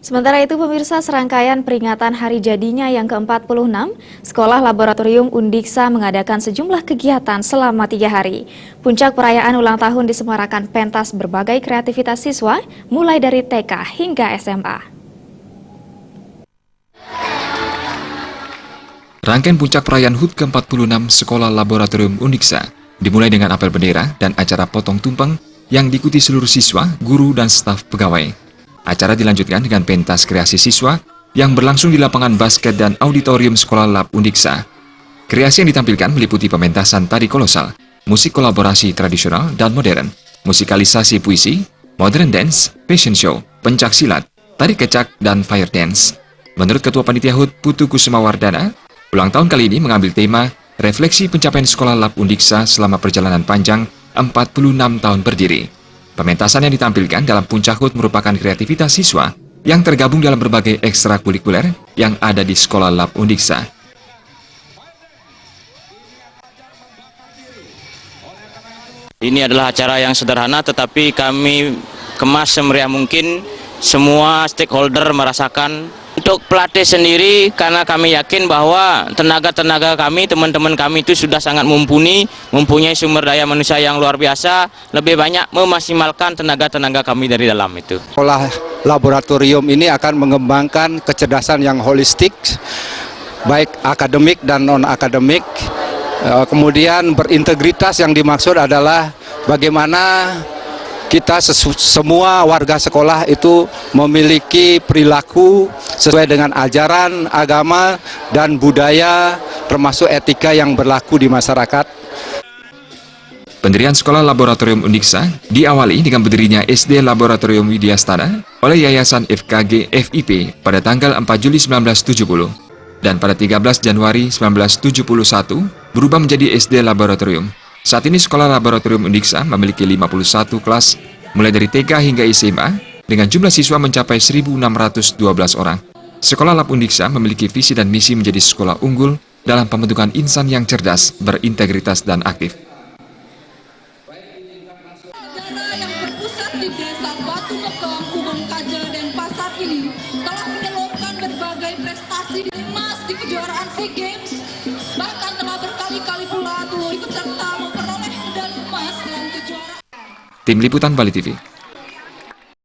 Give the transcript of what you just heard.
Sementara itu pemirsa, serangkaian peringatan hari jadinya yang ke-46, Sekolah Laboratorium Undiksa mengadakan sejumlah kegiatan selama 3 hari. Puncak perayaan ulang tahun disemarakan pentas berbagai kreativitas siswa, mulai dari TK hingga SMA. Rangkaian puncak perayaan HUT ke-46 Sekolah Laboratorium Undiksa dimulai dengan apel bendera dan acara potong tumpeng yang diikuti seluruh siswa, guru, dan staf pegawai. Acara dilanjutkan dengan pentas kreasi siswa yang berlangsung di lapangan basket dan auditorium Sekolah Lab Undiksa. Kreasi yang ditampilkan meliputi pementasan tari kolosal, musik kolaborasi tradisional dan modern, musikalisasi puisi, modern dance, fashion show, pencak silat, tari kecak, dan fire dance. Menurut Ketua Panitia HUT Putu Kusuma Wardana, ulang tahun kali ini mengambil tema refleksi pencapaian Sekolah Lab Undiksa selama perjalanan panjang 46 tahun berdiri. Pementasan yang ditampilkan dalam puncak HUT merupakan kreativitas siswa yang tergabung dalam berbagai ekstrakurikuler yang ada di Sekolah Lab Undiksa. Ini adalah acara yang sederhana tetapi kami kemas semeriah mungkin, semua stakeholder merasakan. Untuk pelatih sendiri, karena kami yakin bahwa tenaga-tenaga kami, teman-teman kami itu sudah sangat mempunyai sumber daya manusia yang luar biasa, lebih banyak memaksimalkan tenaga-tenaga kami dari dalam itu. Sekolah laboratorium ini akan mengembangkan kecerdasan yang holistik, baik akademik dan non-akademik. Kemudian berintegritas yang dimaksud adalah bagaimana kita semua warga sekolah itu memiliki perilaku sesuai dengan ajaran agama dan budaya, termasuk etika yang berlaku di masyarakat. Pendirian Sekolah Laboratorium Undiksa diawali dengan berdirinya SD Laboratorium Widyastana oleh Yayasan FKG FIP pada tanggal 4 Juli 1970 dan pada 13 Januari 1971 berubah menjadi SD Laboratorium. Saat ini Sekolah Laboratorium Undiksa memiliki 51 kelas mulai dari TK hingga SMA dengan jumlah siswa mencapai 1.612 orang. Sekolah Lab Undiksa memiliki visi dan misi menjadi sekolah unggul dalam pembentukan insan yang cerdas, berintegritas, dan aktif. Yang berpusat di Desa Batu Bekam, Ubung Kaje, dan Pasar ini telah menelurkan berbagai prestasi emas di kejuaraan SEA Games, bahkan telah berkali-kali pula ikut serta memperoleh medali emas dalam kejuaraan. Tim Liputan Bali TV.